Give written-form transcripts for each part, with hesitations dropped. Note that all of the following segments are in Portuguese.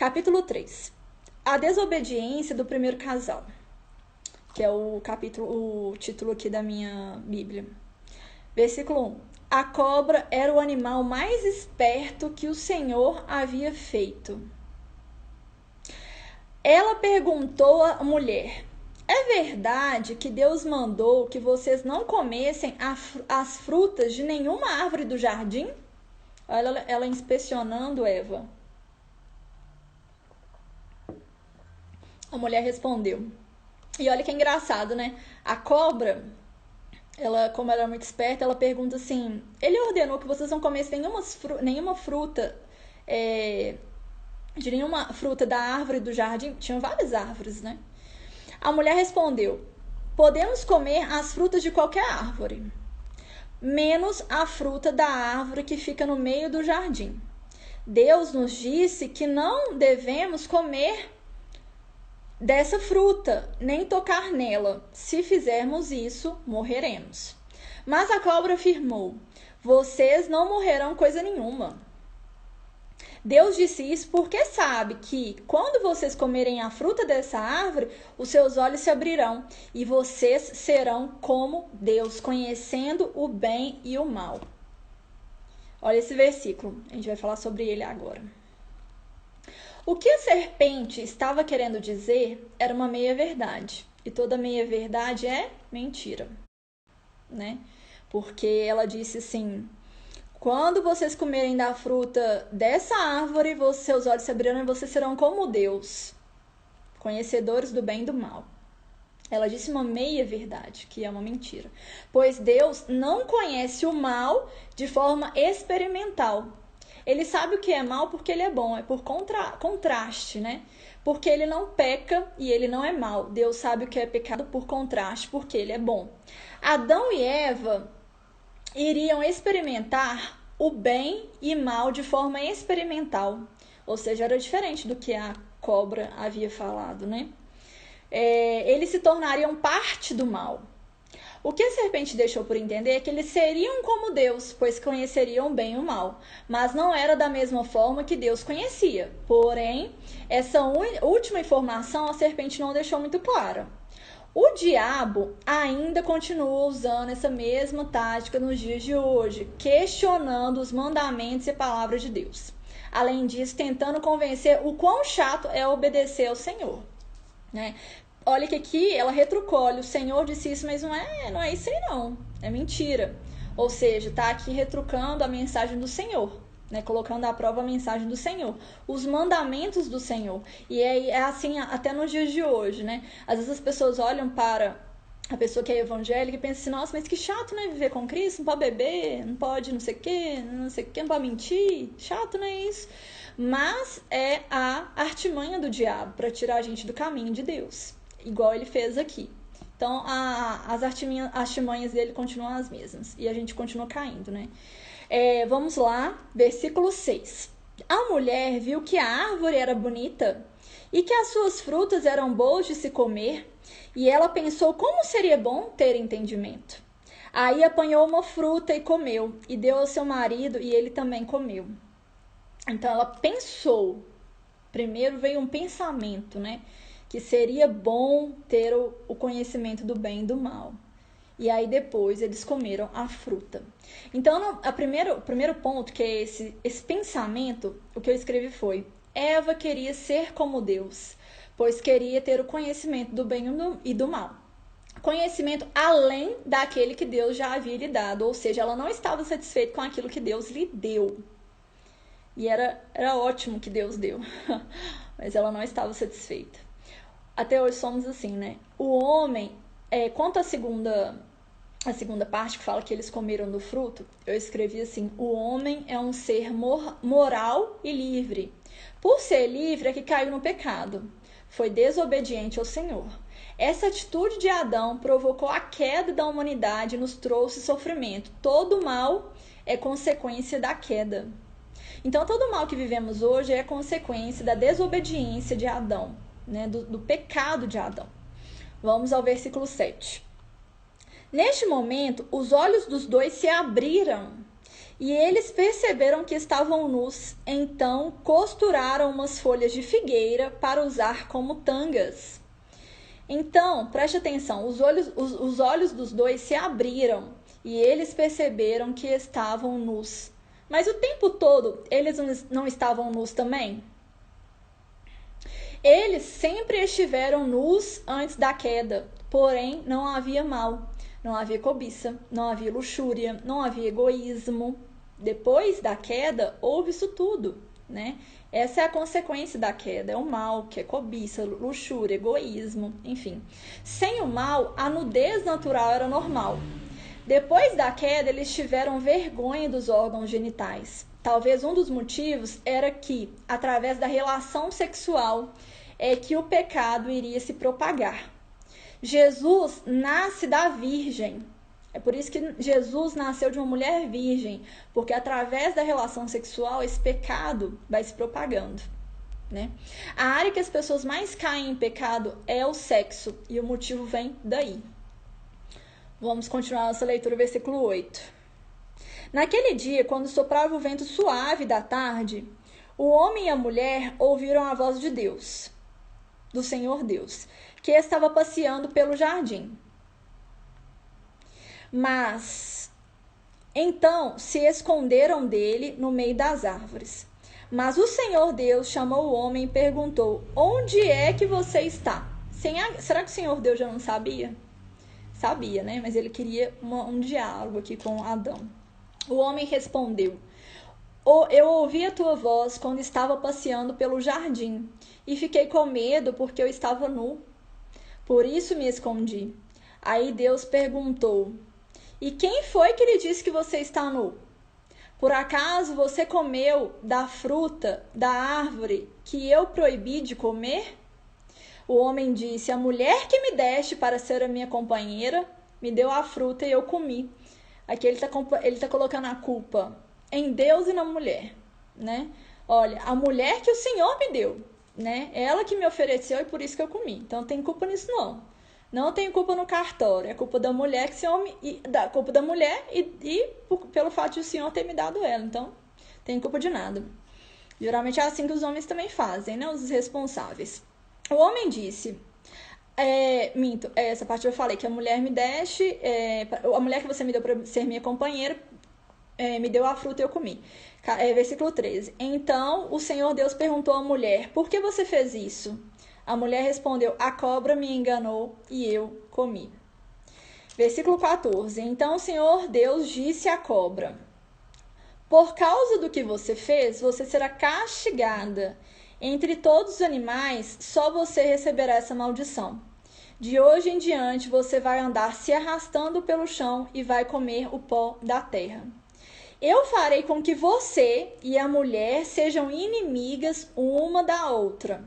Capítulo 3. A desobediência do primeiro casal, que é o título aqui da minha Bíblia. Versículo 1. A cobra era o animal mais esperto que o Senhor havia feito. Ela perguntou à mulher: é verdade que Deus mandou que vocês não comessem as frutas de nenhuma árvore do jardim? Olha ela inspecionando Eva. A mulher respondeu. E olha que engraçado, né? A cobra, como ela é muito esperta, ela pergunta assim: ele ordenou que vocês não comessem nenhuma fruta de nenhuma fruta da árvore do jardim? Tinham várias árvores, né? A mulher respondeu: podemos comer as frutas de qualquer árvore, menos a fruta da árvore que fica no meio do jardim. Deus nos disse que não devemos comer dessa fruta, nem tocar nela. Se fizermos isso, morreremos. Mas a cobra afirmou: vocês não morrerão coisa nenhuma. Deus disse isso porque sabe que, quando vocês comerem a fruta dessa árvore, os seus olhos se abrirão e vocês serão como Deus, conhecendo o bem e o mal. Olha esse versículo, a gente vai falar sobre ele agora. O que a serpente estava querendo dizer era uma meia-verdade. E toda meia-verdade é mentira, né? Porque ela disse assim: quando vocês comerem da fruta dessa árvore, seus olhos se abrirão e vocês serão como Deus, conhecedores do bem e do mal. Ela disse uma meia-verdade, que é uma mentira. Pois Deus não conhece o mal de forma experimental. Ele sabe o que é mal porque ele é bom, é por contraste, né? Porque ele não peca e ele não é mal. Deus sabe o que é pecado por contraste, porque ele é bom. Adão e Eva iriam experimentar o bem e mal de forma experimental. Ou seja, era diferente do que a cobra havia falado, né? Eles se tornariam parte do mal. O que a serpente deixou por entender é que eles seriam como Deus, pois conheceriam o bem e o mal. Mas não era da mesma forma que Deus conhecia. Porém, essa última informação a serpente não deixou muito clara. O diabo ainda continua usando essa mesma tática nos dias de hoje, questionando os mandamentos e palavras de Deus. Além disso, tentando convencer o quão chato é obedecer ao Senhor, né? Olha que aqui ela retrucou: olha, o Senhor disse isso, mas não é isso aí não, é mentira. Ou seja, tá aqui retrucando a mensagem do Senhor, né? Colocando à prova a mensagem do Senhor, os mandamentos do Senhor. E é assim até nos dias de hoje, né? Às vezes as pessoas olham para a pessoa que é evangélica e pensam assim: nossa, mas que chato, né? Viver com Cristo, não pode beber, não pode não sei o que, não pode mentir, chato, não é isso? Mas é a artimanha do diabo para tirar a gente do caminho de Deus, igual ele fez aqui. Então, as artimanhas dele continuam as mesmas. E a gente continua caindo, né? Vamos lá, versículo 6. A mulher viu que a árvore era bonita e que as suas frutas eram boas de se comer, e ela pensou como seria bom ter entendimento. Aí apanhou uma fruta e comeu, e deu ao seu marido, e ele também comeu. Então, ela pensou. Primeiro veio um pensamento, né? Que seria bom ter o conhecimento do bem e do mal. E aí depois eles comeram a fruta. Então, o primeiro ponto, que é esse pensamento, o que eu escrevi foi: Eva queria ser como Deus, pois queria ter o conhecimento do bem e do mal. Conhecimento além daquele que Deus já havia lhe dado, ou seja, ela não estava satisfeita com aquilo que Deus lhe deu. E era ótimo que Deus deu, mas ela não estava satisfeita. Até hoje somos assim, né? O homem, quanto à segunda parte que fala que eles comeram do fruto, eu escrevi assim: o homem é um ser moral e livre. Por ser livre é que caiu no pecado. Foi desobediente ao Senhor. Essa atitude de Adão provocou a queda da humanidade e nos trouxe sofrimento. Todo mal é consequência da queda. Então, todo mal que vivemos hoje é consequência da desobediência de Adão, né? Do pecado de Adão. Vamos ao versículo 7. Neste momento, os olhos dos dois se abriram E eles perceberam que estavam nus, então costuraram umas folhas de figueira para usar como tangas. Então, preste atenção, os olhos dos dois se abriram e eles perceberam que estavam nus. Mas o tempo todo eles não estavam nus também? Eles sempre estiveram nus antes da queda, porém não havia mal, não havia cobiça, não havia luxúria, não havia egoísmo. Depois da queda, houve isso tudo, né? Essa é a consequência da queda, é o mal, que é cobiça, luxúria, egoísmo, enfim. Sem o mal, a nudez natural era normal. Depois da queda, eles tiveram vergonha dos órgãos genitais. Talvez um dos motivos era que, através da relação sexual, é que o pecado iria se propagar. Jesus nasce da virgem. É por isso que Jesus nasceu de uma mulher virgem, porque através da relação sexual esse pecado vai se propagando, né? A área que as pessoas mais caem em pecado é o sexo, e o motivo vem daí. Vamos continuar nossa leitura, versículo 8. Naquele dia, quando soprava o vento suave da tarde, o homem e a mulher ouviram a voz de Deus, do Senhor Deus, que estava passeando pelo jardim. Mas então se esconderam dele no meio das árvores. Mas o Senhor Deus chamou o homem e perguntou: onde é que você está? Será que o Senhor Deus já não sabia? Sabia, né? Mas ele queria um diálogo aqui com Adão. O homem respondeu: eu ouvi a tua voz quando estava passeando pelo jardim e fiquei com medo porque eu estava nu. Por isso me escondi. Aí Deus perguntou: e quem foi que lhe disse que você está nu? Por acaso você comeu da fruta da árvore que eu proibi de comer? O homem disse: a mulher que me deste para ser a minha companheira me deu a fruta e eu comi. Aqui ele tá colocando a culpa em Deus e na mulher, né? Olha, a mulher que o Senhor me deu, né? Ela que me ofereceu e por isso que eu comi. Então não tem culpa nisso não. Não tem culpa no cartório, é culpa da mulher que esse homem, culpa da mulher pelo fato de o Senhor ter me dado ela. Então, tem culpa de nada. Geralmente é assim que os homens também fazem, né? Os responsáveis. O homem disse, essa parte eu falei, que a mulher me deste, a mulher que você me deu para ser minha companheira, me deu a fruta e eu comi. Versículo 13. Então o Senhor Deus perguntou à mulher: por que você fez isso? A mulher respondeu: a cobra me enganou e eu comi. Versículo 14. Então o Senhor Deus disse à cobra: por causa do que você fez, você será castigada. Entre todos os animais, só você receberá essa maldição. De hoje em diante, você vai andar se arrastando pelo chão e vai comer o pó da terra. Eu farei com que você e a mulher sejam inimigas uma da outra.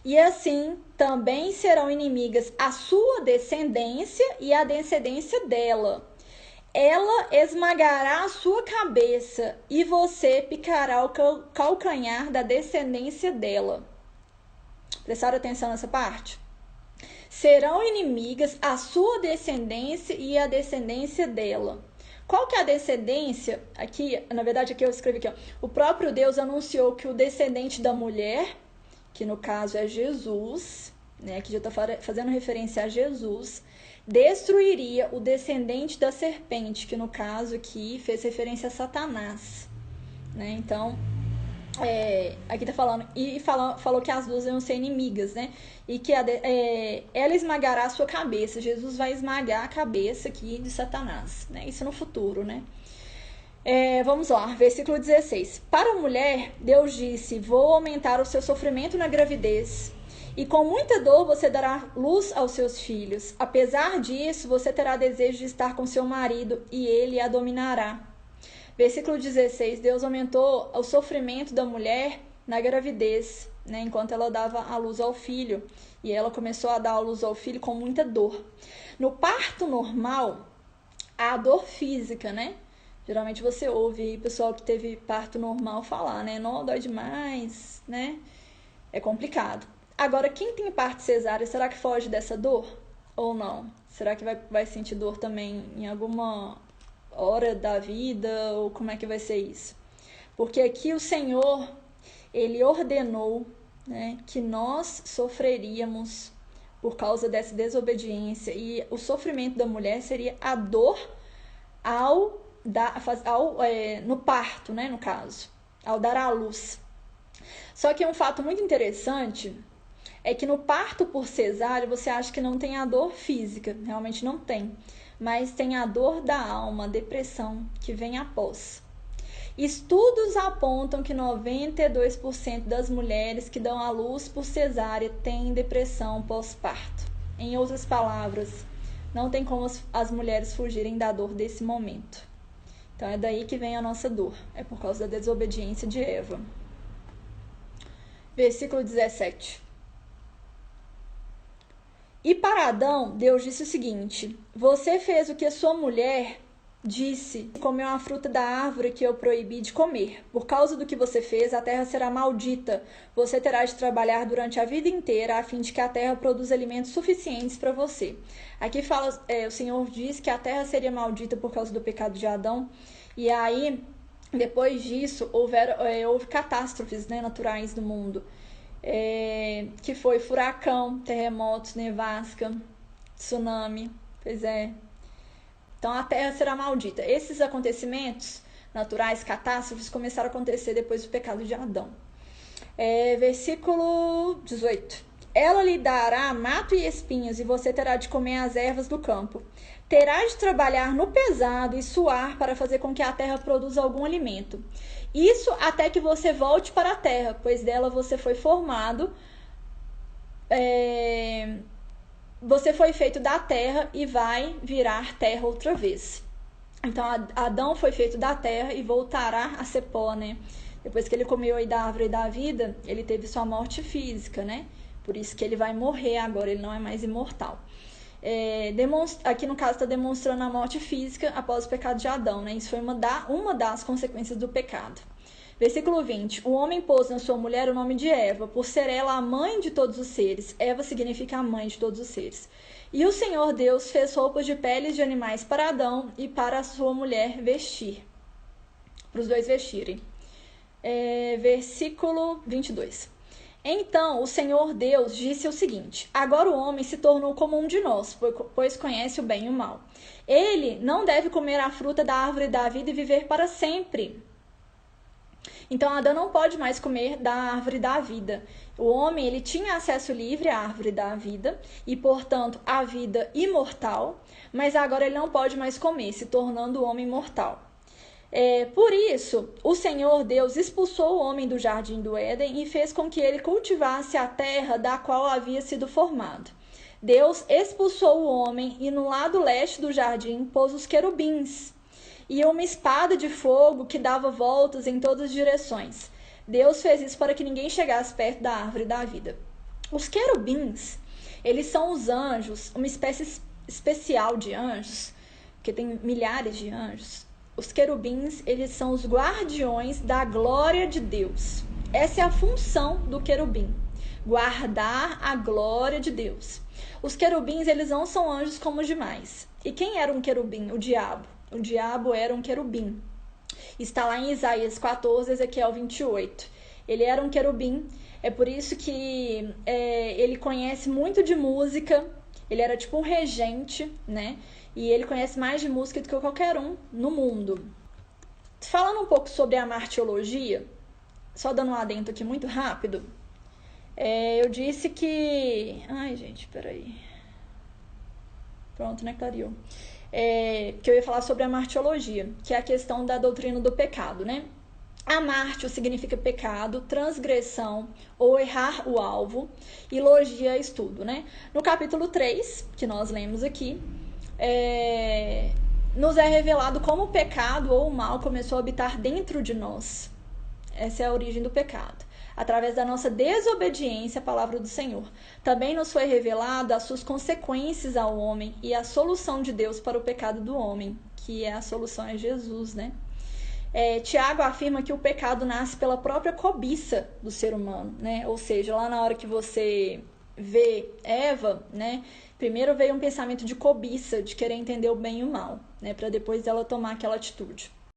E assim também serão inimigas a sua descendência e a descendência dela. Ela esmagará a sua cabeça e você picará o calcanhar da descendência dela. Prestaram atenção nessa parte? Serão inimigas a sua descendência e a descendência dela. Qual que é a descendência? Aqui, na verdade, aqui eu escrevi aqui, ó. O próprio Deus anunciou que o descendente da mulher, que no caso é Jesus, né, que já está fazendo referência a Jesus, destruiria o descendente da serpente, que no caso aqui fez referência a Satanás, né? Então, aqui tá falando, falou que as duas iam ser inimigas, né? E que ela esmagará a sua cabeça. Jesus vai esmagar a cabeça aqui de Satanás, né? Isso no futuro, né? Vamos lá, versículo 16. Para a mulher, Deus disse: vou aumentar o seu sofrimento na gravidez, e com muita dor você dará luz aos seus filhos. Apesar disso, você terá desejo de estar com seu marido, e ele a dominará. Versículo 16, Deus aumentou o sofrimento da mulher na gravidez, né, enquanto ela dava a luz ao filho. E ela começou a dar a luz ao filho com muita dor. No parto normal, há dor física, né? Geralmente você ouve aí pessoal que teve parto normal falar, né? Não, dói demais, né? É complicado. Agora, quem tem parto cesárea, será que foge dessa dor? Ou não? Será que vai sentir dor também em alguma hora da vida, ou como é que vai ser isso? Porque aqui o Senhor, ele ordenou, né, que nós sofreríamos por causa dessa desobediência, e o sofrimento da mulher seria a dor no parto, né, no caso, ao dar à luz. Só que um fato muito interessante é que no parto por cesárea você acha que não tem a dor física, realmente não tem, mas tem a dor da alma, a depressão que vem após. Estudos apontam que 92% das mulheres que dão à luz por cesárea têm depressão pós-parto. Em outras palavras, não tem como as mulheres fugirem da dor desse momento. Então é daí que vem a nossa dor, é por causa da desobediência de Eva. Versículo 17. E para Adão, Deus disse o seguinte: você fez o que a sua mulher disse, comeu a fruta da árvore que eu proibi de comer. Por causa do que você fez, a terra será maldita. Você terá de trabalhar durante a vida inteira a fim de que a terra produza alimentos suficientes para você. Aqui fala, o Senhor diz que a terra seria maldita por causa do pecado de Adão. E aí, depois disso, houve catástrofes, né, naturais no mundo. Que foi furacão, terremotos, nevasca, tsunami. Pois é. Então a terra será maldita. Esses acontecimentos naturais, catástrofes, começaram a acontecer depois do pecado de Adão. Versículo 18. Ela lhe dará mato e espinhos, e você terá de comer as ervas do campo. Terá de trabalhar no pesado e suar para fazer com que a terra produza algum alimento. Isso até que você volte para a terra, pois dela você foi formado. Você foi feito da terra e vai virar terra outra vez. Então Adão foi feito da terra e voltará a ser pó, né? Depois que ele comeu aí da árvore da vida, ele teve sua morte física, né? Por isso que ele vai morrer agora, ele não é mais imortal. Aqui no caso está demonstrando a morte física após o pecado de Adão, né? Isso foi uma das consequências do pecado. Versículo 20. O homem pôs na sua mulher o nome de Eva, por ser ela a mãe de todos os seres. Eva significa a mãe de todos os seres. E o Senhor Deus fez roupas de peles de animais para Adão e para a sua mulher vestir. Para os dois vestirem. Versículo 22. Então o Senhor Deus disse o seguinte: agora o homem se tornou como um de nós, pois conhece o bem e o mal. Ele não deve comer a fruta da árvore da vida e viver para sempre. Então Adão não pode mais comer da árvore da vida. O homem, ele tinha acesso livre à árvore da vida e, portanto, à vida imortal, mas agora ele não pode mais comer, se tornando o homem mortal. Por isso, o Senhor Deus expulsou o homem do jardim do Éden e fez com que ele cultivasse a terra da qual havia sido formado. Deus expulsou o homem e no lado leste do jardim pôs os querubins e uma espada de fogo que dava voltas em todas as direções. Deus fez isso para que ninguém chegasse perto da árvore da vida. Os querubins, eles são os anjos, uma espécie especial de anjos, porque tem milhares de anjos. Os querubins, eles são os guardiões da glória de Deus. Essa é a função do querubim, guardar a glória de Deus. Os querubins, eles não são anjos como os demais. E quem era um querubim? O diabo. O diabo era um querubim. Está lá em Isaías 14, Ezequiel 28. Ele era um querubim, é por isso que ele conhece muito de música. Ele era tipo um regente, né? E ele conhece mais de música do que qualquer um no mundo. Falando um pouco sobre a martiologia, só dando um adendo aqui muito rápido, eu disse que... Ai, gente, peraí. Pronto, né, clareou. Que eu ia falar sobre a martiologia, que é a questão da doutrina do pecado, né? Amártio significa pecado, transgressão ou errar o alvo, e logia é estudo, né? No capítulo 3, que nós lemos aqui, nos é revelado como o pecado ou o mal começou a habitar dentro de nós. Essa é a origem do pecado, através da nossa desobediência à palavra do Senhor. Também nos foi revelado as suas consequências ao homem e a solução de Deus para o pecado do homem, que a solução é Jesus, né? Tiago afirma que o pecado nasce pela própria cobiça do ser humano, né? Ou seja, lá na hora que você vê Eva, né? Primeiro veio um pensamento de cobiça, de querer entender o bem e o mal. né, para depois ela tomar aquela atitude.